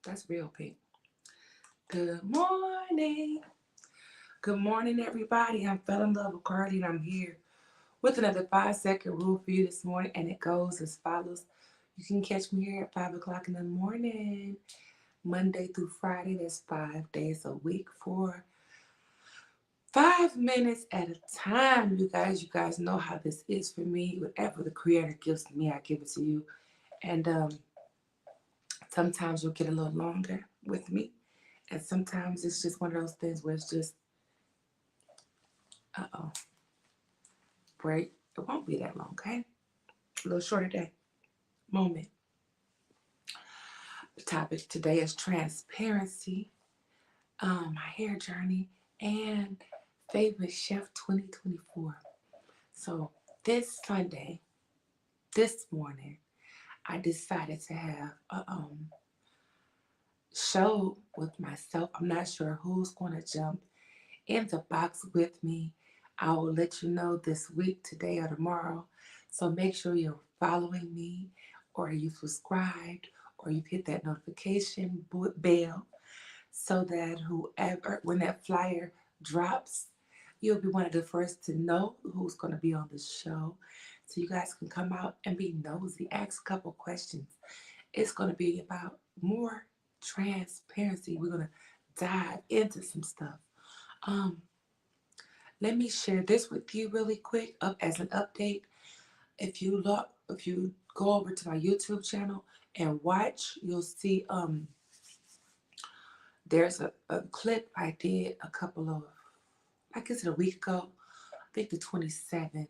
That's real pink. Good morning. Good morning, everybody. I'm Fell in Love with Carly, and I'm here with another 5 second rule for you this morning, and it goes as follows. You can catch me here at 5 o'clock in the morning, Monday through Friday. That's 5 days a week for 5 minutes at a time. You guys know how this is for me. Whatever the Creator gives to me, I give it to you. And sometimes you'll get a little longer with me. And sometimes it's just one of those things where it's just, uh-oh, break. It won't be that long, okay? A little shorter day. Moment. The topic today is transparency, my hair journey, and favorite chef 2024. So this Sunday, this morning, I decided to have a show with myself. I'm not sure who's going to jump in the box with me. I will let you know this week, today or tomorrow. So make sure you're following me, or you subscribed, or you've hit that notification bell so that whoever, when that flyer drops, you'll be one of the first to know who's going to be on the show. So you guys can come out and be nosy, ask a couple questions. It's going to be about more transparency. We're going to dive into some stuff. Um, Let me share this with you really quick up as an update. If you go over to my YouTube channel and watch, you'll see there's a clip I did a couple of, I guess a week ago, I think the 27th.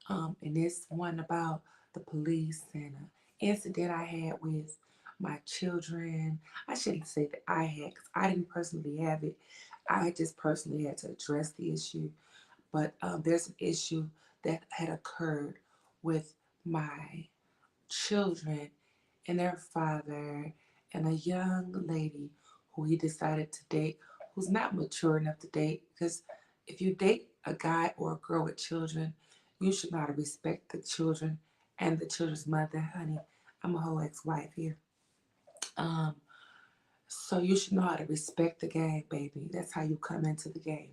And it's one about the police and an incident I had with my children. I shouldn't say that I had, because I didn't personally have it. I just personally had to address the issue. But there's an issue that had occurred with my children and their father and a young lady who he decided to date who's not mature enough to date, because if you date a guy or a girl with children, you should know how to respect the children and the children's mother. Honey, I'm a whole ex-wife here. Um, so you should know how to respect the game, baby. That's how you come into the game.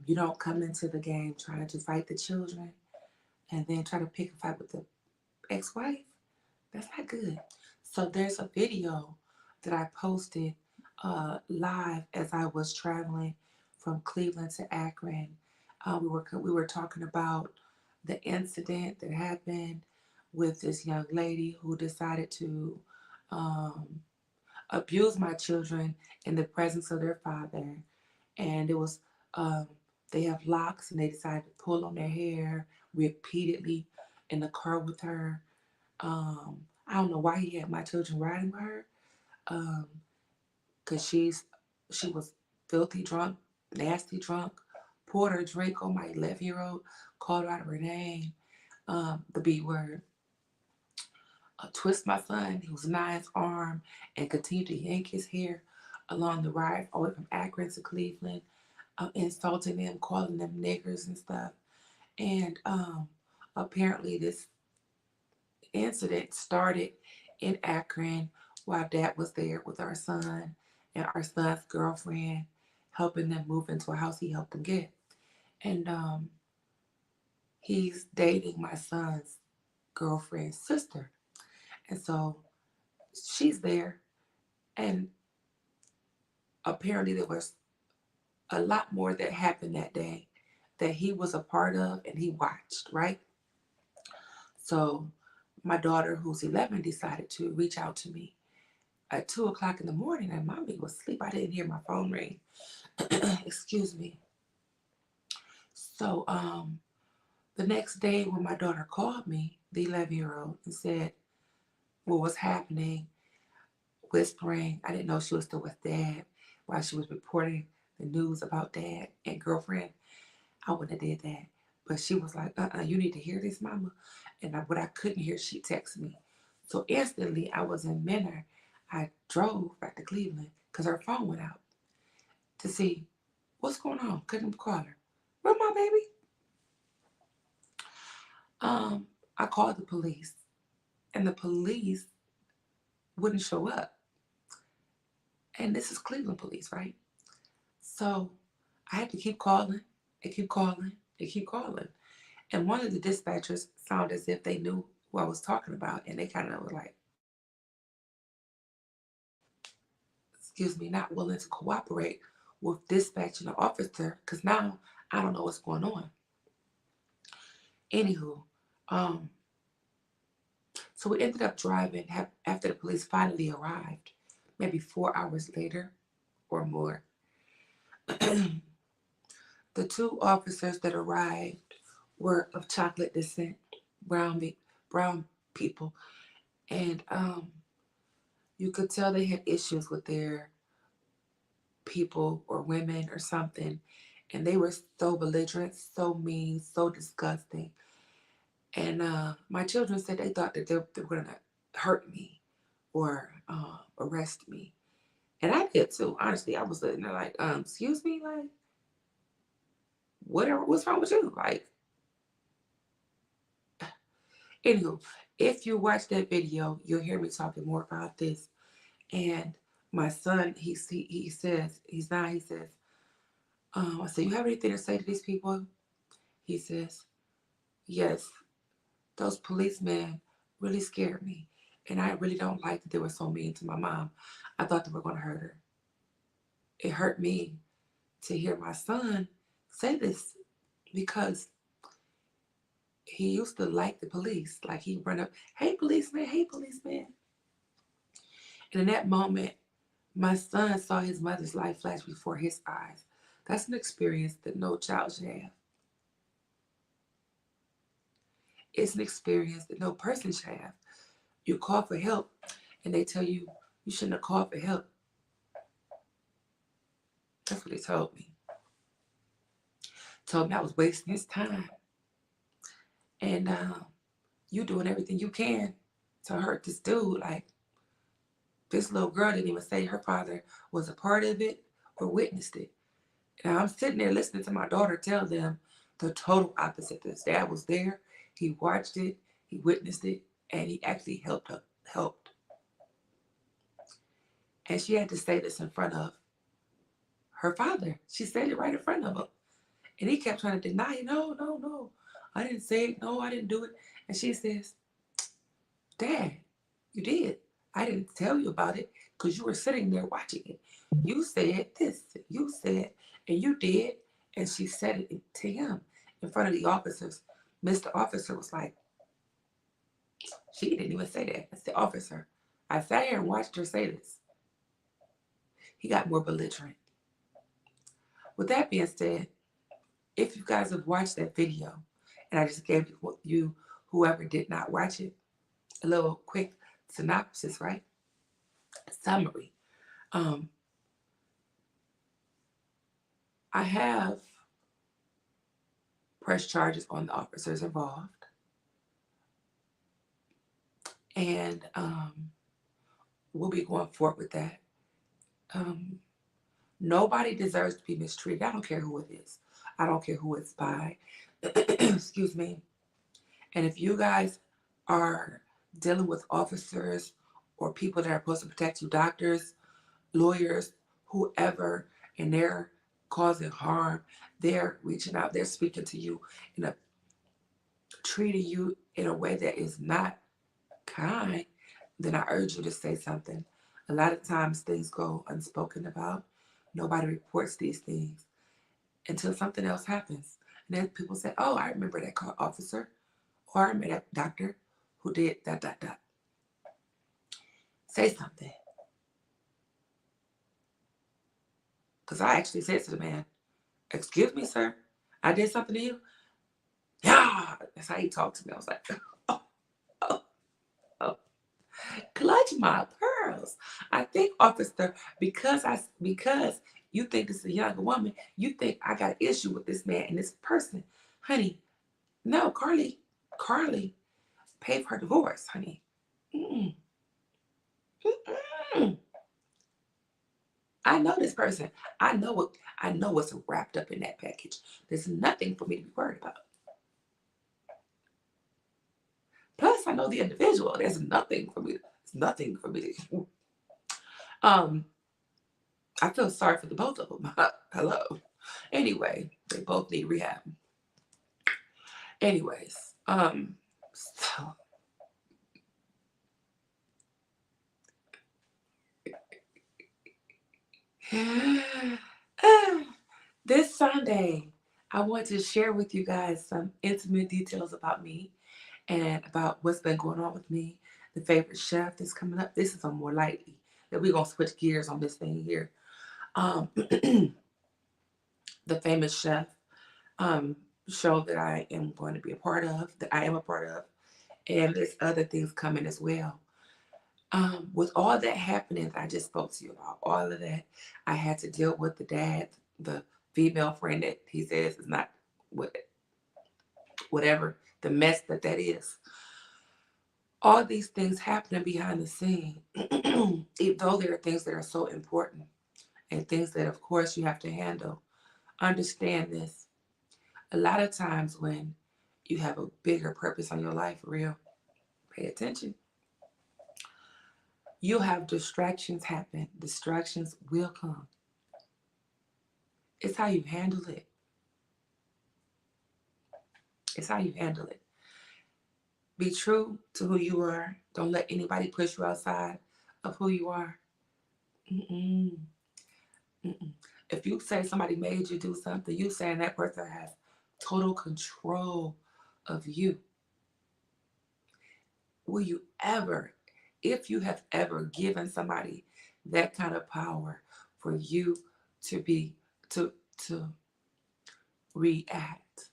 You don't come into the game trying to fight the children and then try to pick a fight with the ex-wife. That's not good. So there's a video that I posted live as I was traveling from Cleveland to Akron. We were talking about the incident that happened with this young lady who decided to um, abuse my children in the presence of their father, and it was um, they have locks and they decided to pull on their hair repeatedly in the car with her. I don't know why he had my children riding with her, um, cause she was filthy drunk, nasty drunk, poured her drink on my 11-year-old, called her out of her name, the B word, twist my son, who was 9's arm, and continued to yank his hair along the ride all the way from Akron to Cleveland, insulting them, calling them niggers and stuff. And apparently, this incident started in Akron while dad was there with our son and our son's girlfriend, helping them move into a house he helped them get. And he's dating my son's girlfriend's sister. And so she's there. And apparently, there was a lot more that happened that day that he was a part of and he watched, right? So my daughter, who's 11, decided to reach out to me at 2 o'clock in the morning, and mommy was asleep. I didn't hear my phone ring. Excuse me. So the next day, when my daughter called me, the 11-year-old, and said what was happening, whispering, I didn't know she was still with dad while she was reporting the news about dad and girlfriend. I wouldn't have did that. But she was like, you need to hear this, mama. And what I couldn't hear, she texted me. So instantly, I was in Menor. I drove back to Cleveland because her phone went out to see what's going on. Couldn't call her. Where my baby? I called the police, and the police wouldn't show up. And this is Cleveland police, right? So I had to keep calling and keep calling and keep calling. And one of the dispatchers sounded as if they knew who I was talking about. And they kind of were like, excuse me, not willing to cooperate with dispatching an officer because now I don't know what's going on. Anywho, um, so we ended up driving after the police finally arrived, maybe 4 hours later or more. The two officers that arrived were of chocolate descent, brown people, and you could tell they had issues with their people or women or something, and they were so belligerent, so mean, so disgusting. And my children said they thought that they were going to hurt me or arrest me. And I did too. Honestly, I was sitting there like, excuse me, like, whatever, what's wrong with you? Like, anywho, if you watch that video, you'll hear me talking more about this. And my son, he says, he says, I said, you have anything to say to these people? He says, yes, those policemen really scared me. And I really don't like that they were so mean to my mom. I thought they were going to hurt her. It hurt me to hear my son say this because he used to like the police. Like he'd run up, hey, policeman, hey, policeman. And in that moment, my son saw his mother's life flash before his eyes. That's an experience that no child should have. It's an experience that no person should have. You call for help, and they tell you you shouldn't have called for help. That's what they told me. Told me I was wasting his time. And you doing everything you can to hurt this dude. Like, this little girl didn't even say her father was a part of it or witnessed it. And I'm sitting there listening to my daughter tell them the total opposite. His dad was there, he watched it, he witnessed it, and he actually helped. And she had to say this in front of her father. She said it right in front of him. And he kept trying to deny it. No, no, no. I didn't say it. No, I didn't do it. And she says, Dad, you did. I didn't tell you about it because you were sitting there watching it. You said this, you said, and you did. And she said it to him in front of the officers. Mr. Officer was like, she didn't even say that. That's the officer. I sat here and watched her say this. He got more belligerent. With that being said, if you guys have watched that video, and I just gave you, whoever did not watch it, a little quick synopsis, right? Summary. I have pressed charges on the officers involved, and we'll be going forward with that. Nobody deserves to be mistreated. I don't care who it is. I don't care who it's by. Excuse me. And if you guys are dealing with officers or people that are supposed to protect you, doctors, lawyers, whoever, and they're causing harm, they're reaching out, they're speaking to you, treating you in a way that is not kind, then I urge you to say something. A lot of times things go unspoken about. Nobody reports these things until something else happens. And then people say, oh, I remember that officer, or I remember that doctor who did that. Say something. Because I actually said to the man, excuse me, sir, I did something to you? Yeah, that's how he talked to me. I was like, oh, oh, oh. Clutch my pearls. I think, officer, because you think this is a younger woman, you think I got an issue with this man and this person. Honey, no, Carly paid for her divorce, honey. Mm-mm. Mm-mm. I know this person. I know what's wrapped up in that package. There's nothing for me to be worried about. Plus, I know the individual. There's nothing for me. There's nothing for me to. I feel sorry for the both of them. Hello. Anyway, they both need rehab. Anyways, so this Sunday, I want to share with you guys some intimate details about me and about what's been going on with me. The favorite chef that's coming up. This is a more lightly. That we're gonna switch gears on this thing here. The famous chef show that I am going to be a part of, that I am a part of, and there's other things coming as well. With all that happening, I just spoke to you about all of that. I had to deal with the dad, the female friend that he says is not what, whatever the mess that is. All these things happening behind the scene, even though there are things that are so important and things that, of course, you have to handle. Understand this. A lot of times when you have a bigger purpose on your life, real, pay attention. You'll have distractions happen. Distractions will come. It's how you handle it. It's how you handle it. Be true to who you are. Don't let anybody push you outside of who you are. Mm-mm. Mm-mm. If you say somebody made you do something, you saying that person has total control of you. Will you ever, if you have ever given somebody that kind of power for you to be, to react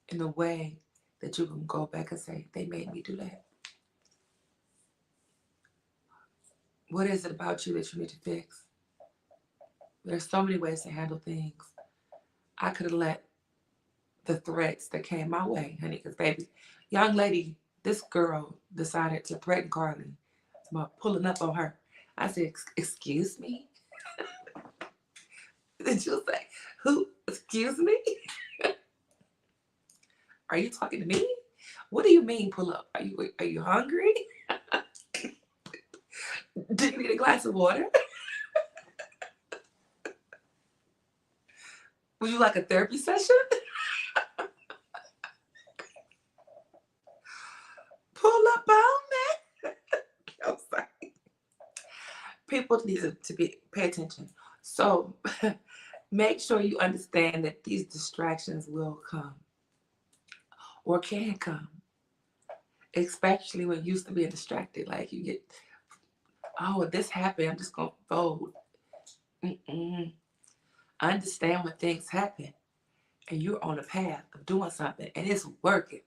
in a way that you can go back and say, they made me do that? What is it about you that you need to fix? There's so many ways to handle things. I could have let the threats that came my way, honey, because baby, young lady, this girl decided to threaten Carly about pulling up on her. I said, excuse me? Did you say, who, excuse me? Are you talking to me? What do you mean pull up? Are you hungry? Do you need a glass of water? Would you like a therapy session? Pull up on me. I'm sorry. People need to pay attention. So make sure you understand that these distractions will come or can come, especially when you used to being distracted. Like you get, oh, this happened, I'm just going to fold. Mm-mm. Understand when things happen and you're on a path of doing something and it's working.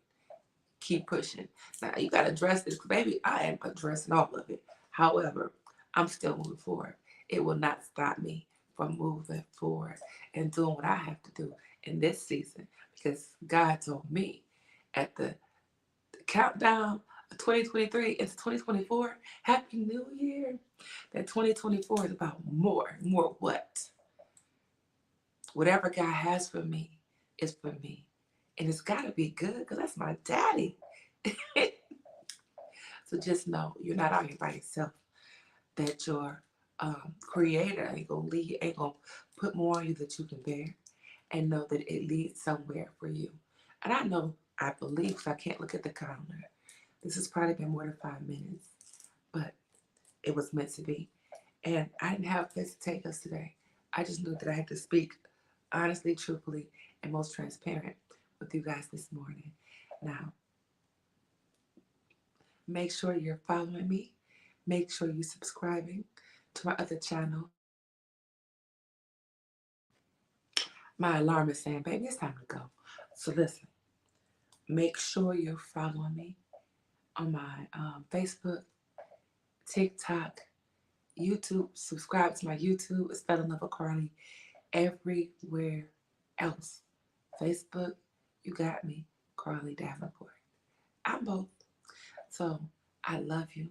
Keep pushing. Now you got to address this. Baby, I am addressing all of it. However, I'm still moving forward. It will not stop me from moving forward and doing what I have to do in this season, because God told me at the countdown of 2023 into 2024, Happy New Year, that 2024 is about more. More what? Whatever God has for me is for me. And it's got to be good because that's my daddy. So just know you're not out here by yourself, that your creator ain't going to lead, ain't going to put more on you that you can bear, and know that it leads somewhere for you. And I know, I believe, because I can't look at the calendar, this has probably been more than 5 minutes, but it was meant to be. And I didn't have a place to take us today. I just knew that I had to speak honestly, truthfully, and most transparent with you guys this morning. Now, make sure you're following me. Make sure you're subscribing to my other channel. My alarm is saying, baby, it's time to go. So listen, make sure you're following me on my Facebook, TikTok, YouTube. Subscribe to my YouTube. It's Fell in Love with Carly. Everywhere else. Facebook, you got me, Carly Davenport. I'm both. So I love you.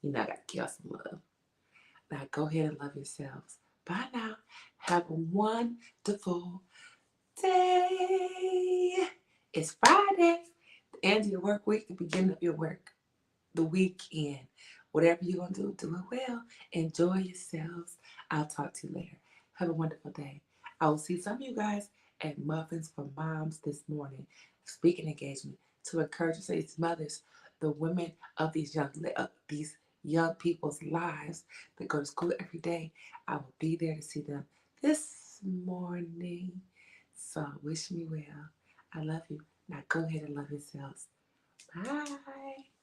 You know I gotta give some love. Now go ahead and love yourselves. Bye now. Have a wonderful day. It's Friday, the end of your work week, the beginning of your work, the weekend. Whatever you're going to do it well. Enjoy yourselves. I'll talk to you later. Have a wonderful day. I will see some of you guys at Muffins for Moms this morning, speaking engagement to encourage these mothers, the women of these young people's lives that go to school every day. I will be there to see them this morning. So wish me well. I love you. Now go ahead and love yourselves. Bye.